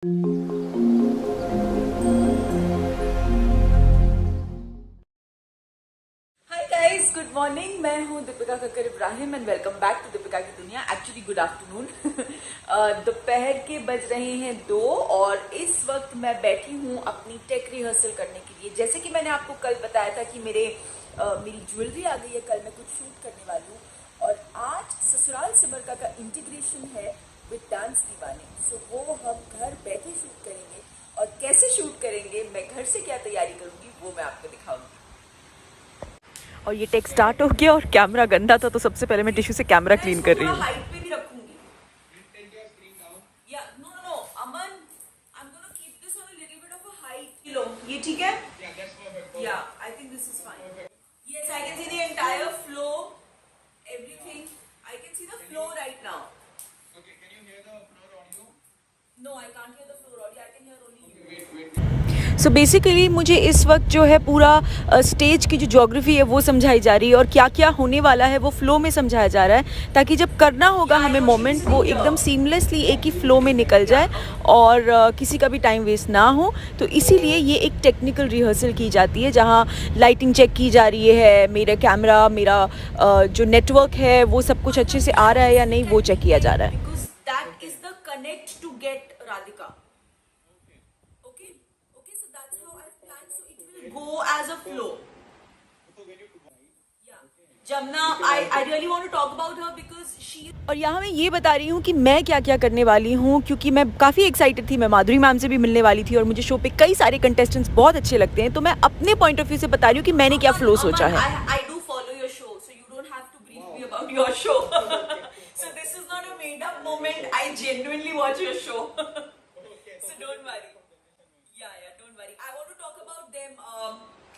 Hi guys, good morning. मैं हूँ Deepika Kakkar Ibrahim and welcome back to Deepika की दुनिया। Actually good afternoon. दोपहर के बज रहे हैं 2 और इस वक्त मैं बैठी हूँ अपनी टेक रिहर्सल करने के लिए। जैसे कि मैंने आपको कल बताया था कि मेरी ज्वेलरी आ गई है, कल मैं कुछ शूट करने वाली हूँ और आज ससुराल सिमर का इंटीग्रेशन है विद डांस दीवाने। सो वो हम घर बैठे शूट करेंगे और कैसे शूट करेंगे, मैं घर से क्या तैयारी करूंगी वो मैं आपको दिखाऊंगी। और ये टेक स्टार्ट हो गया और कैमरा गंदा था तो सबसे पहले मैं टिश्यू से कैमरा क्लीन कर रही हूँ। हाइट पे भी रखूंगी। Yeah no no no Aman, I am gonna keep this on a little bit of a height. लो ये ठीक है। Yeah I think this is fine. Yes, I can see the entire flow, everything. I can see the flow right now. Okay, can you hear the floor audio? No, I can't hear the floor audio, I can hear only Wait, you. wait. So basically मुझे इस वक्त जो है पूरा stage की जो geography है वो समझाई जा रही है और क्या क्या होने वाला है वो फ्लो में समझाया जा रहा है, ताकि जब करना होगा हमें मोमेंट वो एकदम सीमलेसली एक ही फ्लो में निकल जाए और किसी का भी टाइम वेस्ट ना हो। तो इसीलिए ये एक टेक्निकल रिहर्सल की जाती है जहाँ लाइटिंग चेक की जा रही है, मेरा कैमरा, मेरा जो नेटवर्क है वो सब कुछ अच्छे से आ रहा है या नहीं वो चेक किया जा रहा है। Because that is the connect to get Radhika. Okay. Okay, so that's how I plan. So it will go as a flow. Yeah. Jamna, I really want to talk about her because she. और यहाँ मैं ये बता रही हूँ कि मैं क्या क्या करने वाली हूँ, क्योंकि मैं काफ़ी एक्साइटेड थी। मैं माधुरी मैम से भी मिलने वाली थी और मुझे शो पे कई सारे कंटेस्टेंट्स बहुत अच्छे लगते हैं, तो मैं अपने पॉइंट ऑफ व्यू से बता रही हूँ कि मैंने क्या फ्लो सोचा है। I do follow your show, so you don't have to brief me about your show. So this is not a made up moment. I genuinely watch your show. So don't worry. Yeah, don't worry. I want to talk about them.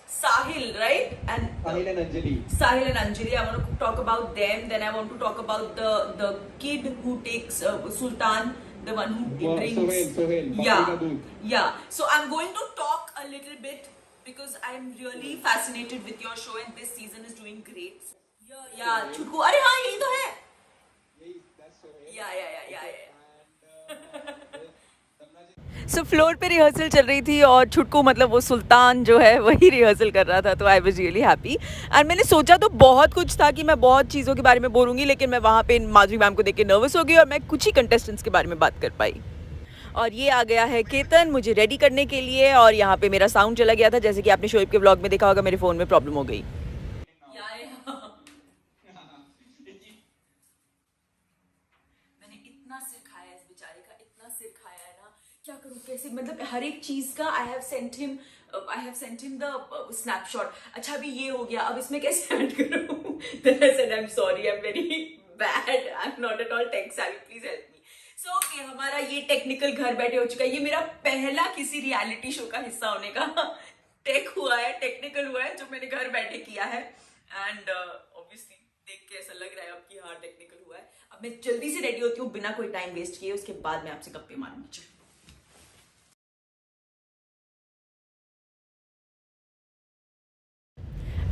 Sahil, right? Sahil and Anjali. Sahil and Anjali. I want to talk about them. Then I want to talk about the kid who takes Sultan, the one who Wow, drinks. Sohail. Yeah, Booth. yeah. So I'm going to talk a little bit because I'm really fascinated with your show and this season is doing great. Yeah. Chutku. अरे हाँ, यही तो है. That's Sohail. Yeah. So floor पे rehearsal चल रही थी और छुटकू मतलब वो सुल्तान जो है वही रिहर्सल कर रहा था, तो I was really happy. And मैंने सोचा तो बहुत कुछ था कि मैं बहुत चीज़ों के बारे में बोलूँगी, लेकिन मैं वहाँ पे माधुरी मैम को देख के नर्वस हो गई और मैं कुछ ही कंटेस्टेंट्स के बारे में बात कर पाई। और ये आ गया है केतन मुझे रेडी करने के लिए, और यहाँ पे मेरा साउंड चला गया था, जैसे कि आपने शोएब के ब्लॉग में देखा होगा मेरे फ़ोन में प्रॉब्लम हो गई। मैंने इतना सिर खाया है इस बेचारे का, इतना सिर खाया है ना, क्या करूं कैसे, मतलब हर एक चीज का I have sent him the snapshot. अच्छा अभी ये हो गया, अब इसमें कैसे ऐड करूं? Then I said I am sorry, I am very bad, I am not at all tech savvy, please help me. So okay, हमारा ये टेक्निकल घर बैठे हो चुका है। ये मेरा पहला किसी रियलिटी शो का हिस्सा होने का टेक हुआ है, टेक्निकल हुआ है जो मैंने घर बैठे किया है। एंड ऑब्वियसली देख के ऐसा लग रहा है अब कि हाँ टेक्निकल हुआ है। अब मैं जल्दी से रेडी होती हूँ बिना कोई टाइम वेस्ट किए, उसके बाद मैं आपसे गप्पे मारूंगी।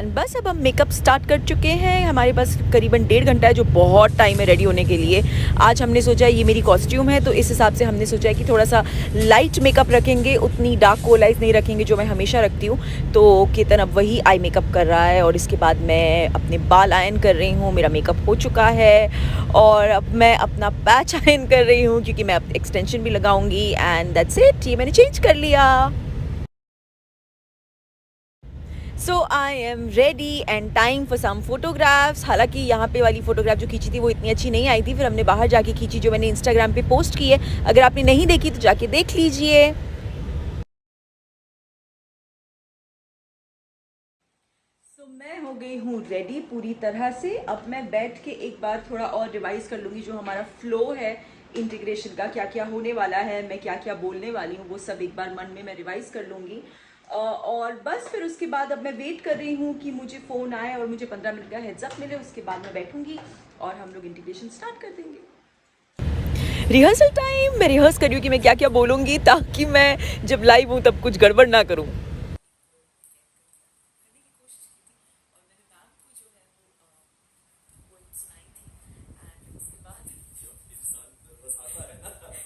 एंड बस अब हम मेकअप स्टार्ट कर चुके हैं। हमारे पास करीबन 1.5 घंटा है, जो बहुत टाइम है रेडी होने के लिए। आज हमने सोचा ये मेरी कॉस्ट्यूम है तो इस हिसाब से हमने सोचा है कि थोड़ा सा लाइट मेकअप रखेंगे, उतनी डार्क कोल आइज नहीं रखेंगे जो मैं हमेशा रखती हूँ। तो केतन अब वही आई मेकअप कर रहा है और इसके बाद मैं अपने बाल आयन कर रही हूँ। मेरा मेकअप हो चुका है और अब मैं अपना पैच आयन कर रही हूँ क्योंकि मैं अब एक्सटेंशन भी लगाऊंगी। एंड दैट्स इट, ये मैंने चेंज कर लिया। So I am ready and time for some photographs. हालांकि यहाँ पे वाली फ़ोटोग्राफ जो खींची थी वो इतनी अच्छी नहीं आई थी, फिर हमने बाहर जाके खींची जो मैंने इंस्टाग्राम पे पोस्ट की है। अगर आपने नहीं देखी तो जाके देख लीजिए। तो मैं हो गई हूँ रेडी पूरी तरह से। अब मैं बैठ के एक बार थोड़ा और रिवाइज कर लूँगी जो हमारा फ्लो है इंटीग्रेशन का, क्या क्या होने वाला है, मैं क्या क्या बोलने वाली हूँ, वो सब एक बार मन में मैं रिवाइज कर लूँगी। और बस फिर उसके बाद अब मैं वेट कर रही हूँ कि मुझे फ़ोन आए और मुझे 15 मिनट का हेड्स अप मिले। उसके बाद मैं बैठूंगी और हम लोग इंटीग्रेशन स्टार्ट कर देंगे। Rehearsal time. मैं रिहर्स कर रही हूँ कि मैं क्या क्या बोलूँगी, ताकि मैं जब लाइव हूँ तब कुछ गड़बड़ ना करूँ।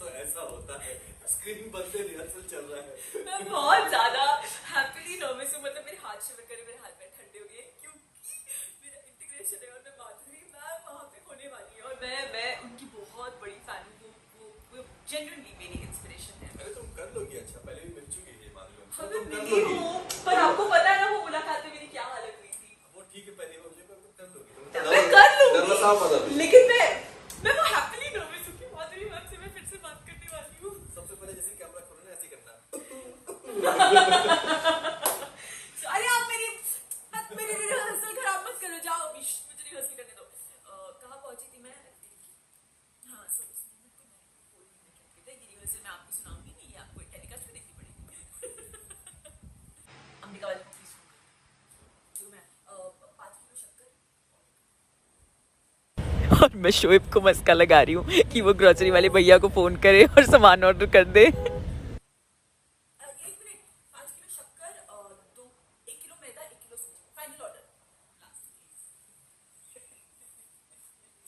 तो ऐसा होता है, स्क्रीन पर बर्थडे रिहर्सल चल रहा है। मैं बहुत ज्यादा हैप्पीली नर्वस हूँ, मतलब मेरे हाथ शिवर करे, मेरे हाथ पैर ठंडे हो गए क्योंकि मेरा इंटीग्रेशन है और मैं माधुरी मैम वहाँ पे होने वाली है और मैं उनकी बहुत बड़ी फैन हूँ। वो जेन्युइनली मेरी इंस्पिरेशन है। अरे तुम कर लोगी, अच्छा पहले भी मिल चुकी है मालूम है, हमें तुम कर मिली लोगी। हूँ, पर आपको पता है ना वो मुलाकात में मेरी क्या हालत हुई थी। वो ठीक है, पहले मुझे तुम कर लोगी। मैं कर डरना साफ पता लूंगी, नहीं। लेकिन मैं वो हैप्पीली नर्वस हूँ कि माधुरी मैम से मैं फिर से बात करने वाली हूँ। सबसे पहले जैसे कैमरा खोलना है ऐसे करना। अरे आप मेरी रिहर्सल खराब मत करो, जाओ मुझे रिहर्सल करने दो। कहाँ पहुंची थी मैं? हाँ, ये रिहर्सल मैं आपको सुनाऊंगी नहीं, ये आपको टेलीकास्ट में देखनी पड़ेगी। अंबिका वाली प्लीज जो मैं 5 किलो शक्कर और मैं शोएब को मस्का लगा रही हूँ कि वो ग्रोसरी वाले भैया को फ़ोन करे और सामान ऑर्डर कर दे। 1 मिनट, 5 किलो शक्कर, 1 किलो मैदा, 1 किलो सूजी, फाइनल ऑर्डर।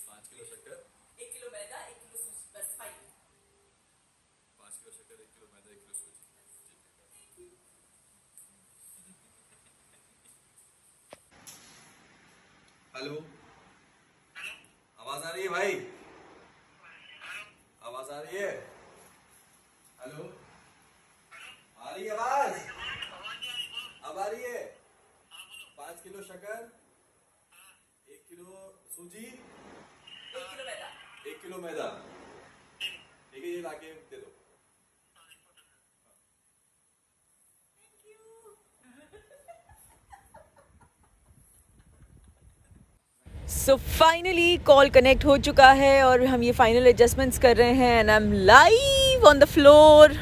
5 किलो शक्कर, 1 किलो मैदा, 1 किलो सूजी, बस फाइनल। 5 किलो शक्कर, 1 किलो मैदा, 1 किलो सूजी। हेलो, आवाज आ रही है भाई? आवाज आ रही है? हेलो, आ रही है आवाज? अब आ रही है? 5 किलो शक्कर, 1 किलो सूजी, 1 किलो मैदा। 1 किलो मैदा। ठीक है, ये लाके दे दो। सो फाइनली कॉल कनेक्ट हो चुका है और हम ये फाइनल एडजस्टमेंट्स कर रहे हैं and I am live on the floor.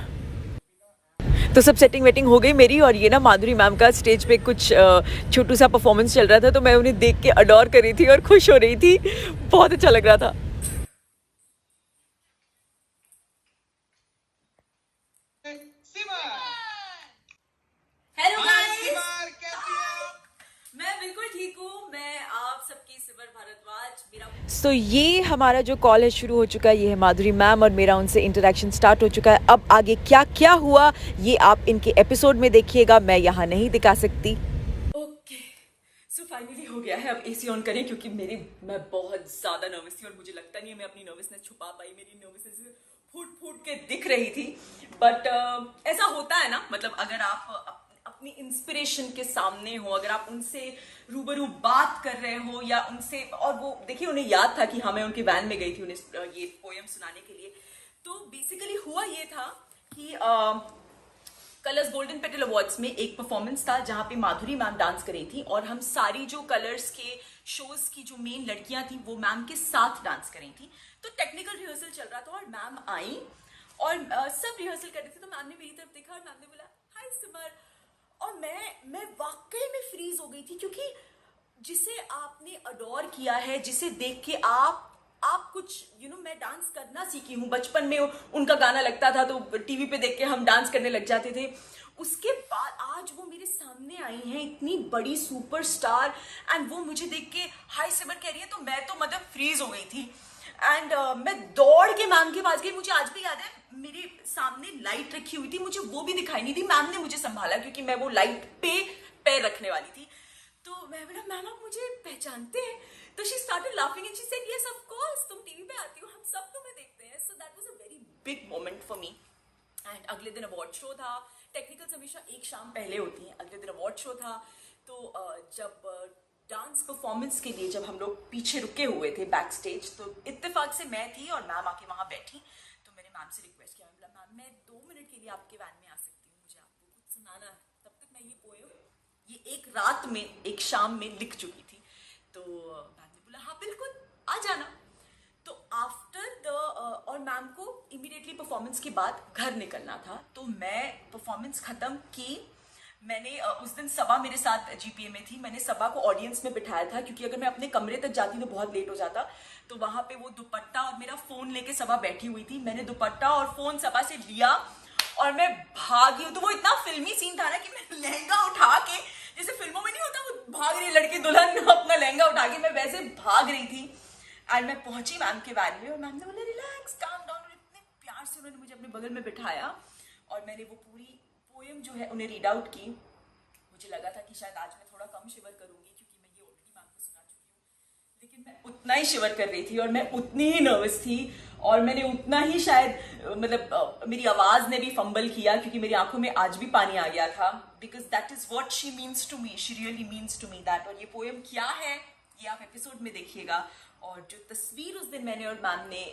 तो सब सेटिंग वेटिंग हो गई मेरी, और ये ना माधुरी मैम का स्टेज पे कुछ छोटू सा परफॉर्मेंस चल रहा था, तो मैं उन्हें देख के अडोर कर रही थी और खुश हो रही थी। बहुत अच्छा लग रहा था। हेलो हाय गाइस, सिमर, कैसी हो आप? मैं बिल्कुल ठीक हूँ। मैं आप सबकी सिमर भारद्वाज, मेरा सो ये हमारा जो कॉल है शुरू हो चुका है। ये है माधुरी मैम और मेरा उनसे इंटरेक्शन स्टार्ट हो चुका है। अब आगे क्या क्या हुआ ये आप इनके एपिसोड में देखिएगा, मैं यहाँ नहीं दिखा सकती। ओके। सो फाइनली हो गया है। अब एसी ऑन करें क्योंकि मैं बहुत ज्यादा नर्वस थी और मुझे लगता नहीं है मैं अपनी नर्वसनेस छुपा पाई। मेरी नर्वसनेस फूट फूट के दिख रही थी, बट ऐसा होता है ना, मतलब अगर आप अपनी इंस्पिरेशन के सामने हो, अगर आप उनसे रूबरू बात कर रहे हो या उनसे, और वो देखिए उन्हें याद था कि हाँ मैं उनके वैन में गई थी उन्हें ये पोएम सुनाने के लिए। तो बेसिकली हुआ ये था कि कलर्स गोल्डन पेटल अवार्ड्स में एक परफॉर्मेंस था जहाँ पे माधुरी मैम डांस कर रही थी और हम सारी जो कलर्स के शोज की जो मेन लड़कियां थी वो मैम के साथ डांस कर रही थी। तो टेक्निकल रिहर्सल चल रहा था और मैम आई और सब रिहर्सल कर रहे थे। तो मैम ने मेरी तरफ देखा और मैम ने बोला हाय सिमर, और मैं वाकई में फ्रीज हो गई थी क्योंकि जिसे आपने अडोर किया है, जिसे देख के आप कुछ मैं डांस करना सीखी हूँ। बचपन में उनका गाना लगता था तो टीवी पे देख के हम डांस करने लग जाते थे। उसके बाद आज वो मेरे सामने आई हैं, इतनी बड़ी सुपरस्टार, एंड वो मुझे देख के हाय सिमर कह रही है, तो मैं तो मतलब फ्रीज हो गई थी। एंड मैं दौड़ के मैम के पास गई। मुझे आज भी याद है मेरे सामने लाइट रखी हुई थी, मुझे वो भी दिखाई नहीं दी। मैम ने मुझे संभाला क्योंकि मैं वो लाइट पे पैर रखने वाली थी। तो मैं बोला मैम आप मुझे पहचानते हैं? तो she started laughing and she said yes of course, तुम टीवी पे आती हो, हम सब तुम्हें देखते हैं। So that was a very big moment for me. And अगले दिन अवार्ड शो था। टेक्निकल्स हमेशा एक शाम पहले होती हैं। अगले दिन अवार्ड शो था। तो जब डांस परफॉर्मेंस के लिए जब हम लोग पीछे रुके हुए थे बैक स्टेज, तो इत्तेफाक से मैं थी और मैम आके वहाँ बैठी। तो मैंने मैम से रिक्वेस्ट किया, मैं बोला मैम मैं 2 मिनट के लिए आपके वैन में आ सकती हूँ, मुझे आपको कुछ सुनाना है। तब तक मैं ये पोएम ये एक रात में, एक शाम में लिख चुकी थी। तो मैम ने बोला हाँ बिल्कुल आ जाना। तो आफ्टर द और मैम को इमीडिएटली परफॉर्मेंस के बाद घर निकलना था। तो मैं परफॉर्मेंस खत्म की। मैंने उस दिन सबा मेरे साथ जीपीए में थी। मैंने सबा को ऑडियंस में बिठाया था क्योंकि अगर मैं अपने कमरे तक जाती तो बहुत लेट हो जाता। तो वहां पे वो दुपट्टा और मेरा फोन लेके सबा बैठी हुई थी। मैंने दुपट्टा और फोन सबा से लिया और मैं भागी। तो वो इतना फिल्मी सीन था ना कि मैं लहंगा उठा के, जैसे फिल्मों में नहीं होता वो भाग रही लड़की दुल्हन अपना लहंगा उठा के, मैं वैसे भाग रही थी। एंड मैं पहुंची मैम के वैन में और मैम ने बोला रिलैक्स काम डाउन। इतने प्यार से उन्होंने मुझे अपने बगल में बिठाया और मैंने वो पूरी पोएम जो है उन्हें रीड आउट की। मुझे लगा था कि शायद आज मैं थोड़ा कम शिवर करूंगी क्योंकि मैं ये ऑलरेडी मैम को सुना चुकी हूँ, लेकिन मैं उतना ही शिवर कर रही थी और मैं उतनी ही नर्वस थी और मैंने उतना ही शायद मेरी आवाज ने भी फंबल किया क्योंकि मेरी आंखों में आज भी पानी आ गया था, because that is what she means to me, she really means to me that. और ये पोएम क्या है ये आप एपिसोड में देखिएगा, और जो तस्वीर उस दिन मैंने और मैम ने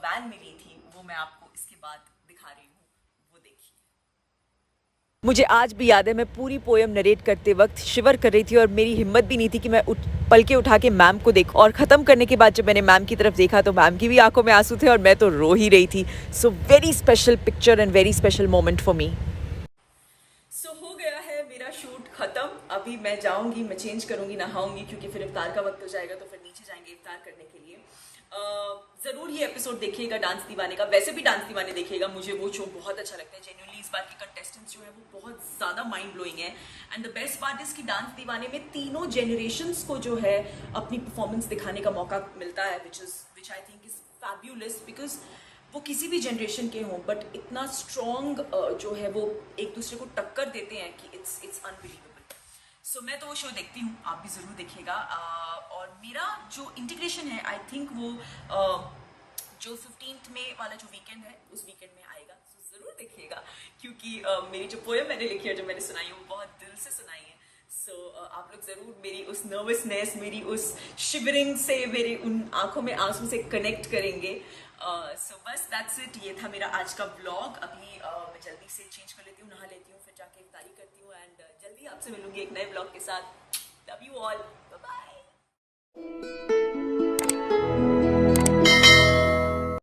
वैन में ली थी वो मैं आपको इसके बाद दिखा रही हूँ, वो देखिए। मुझे आज भी याद है मैं पूरी पोएम नरेट करते वक्त शिवर कर रही थी और मेरी हिम्मत भी नहीं थी कि मैं पलके उठा के मैम को देखूं। और ख़त्म करने के बाद जब मैंने मैम की तरफ देखा तो मैम की भी आंखों में आंसू थे और मैं तो रो ही रही थी। So very special picture and very special moment for me. So हो गया है मेरा शूट खत्म। अभी मैं जाऊंगी, मैं चेंज करूंगी, नहाऊंगी क्योंकि फिर इफ्तार का वक्त हो जाएगा, तो फिर नीचे जाएंगे इफ्तार करने के लिए। जरूर ये एपिसोड देखिएगा डांस दीवाने का, वैसे भी डांस दीवाने देखिएगा, मुझे वो शो बहुत अच्छा लगता है। जेन्युइनली इस बार के कंटेस्टेंट्स जो है वो बहुत ज़्यादा माइंड ब्लोइंग है, and the best part is कि डांस दीवाने में तीनों जेनरेशन्स को जो है अपनी परफॉर्मेंस दिखाने का मौका मिलता है, which I think is fabulous, because वो किसी भी जनरेशन के हों बट इतना स्ट्रॉन्ग जो है वो एक दूसरे को टक्कर देते हैं कि इट्स अनबिलीवेबल। सो मैं तो वो शो देखती हूँ, आप भी ज़रूर देखिएगा। और मेरा जो इंटीग्रेशन है आई थिंक वो जो 15th में वाला जो वीकेंड है उस वीकेंड में आएगा, सो ज़रूर देखिएगा क्योंकि मेरी जो पोएम मैंने लिखी है, जो मैंने सुनाई है, वो बहुत दिल से सुनाई है। सो आप लोग ज़रूर मेरी उस नर्वसनेस, मेरी उस शिवरिंग से, मेरी उन आंखों में आंसू से कनेक्ट करेंगे। सो बस दैट्स इट, ये था मेरा आज का व्लॉग। अभी मैं जल्दी से चेंज कर लेती हूँ, नहा लेती हूँ, फिर जाके इफ्तारी करती हूँ, एंड जल्दी आपसे मिलूंगी एक नए व्लॉग के साथ। Love you all, bye bye.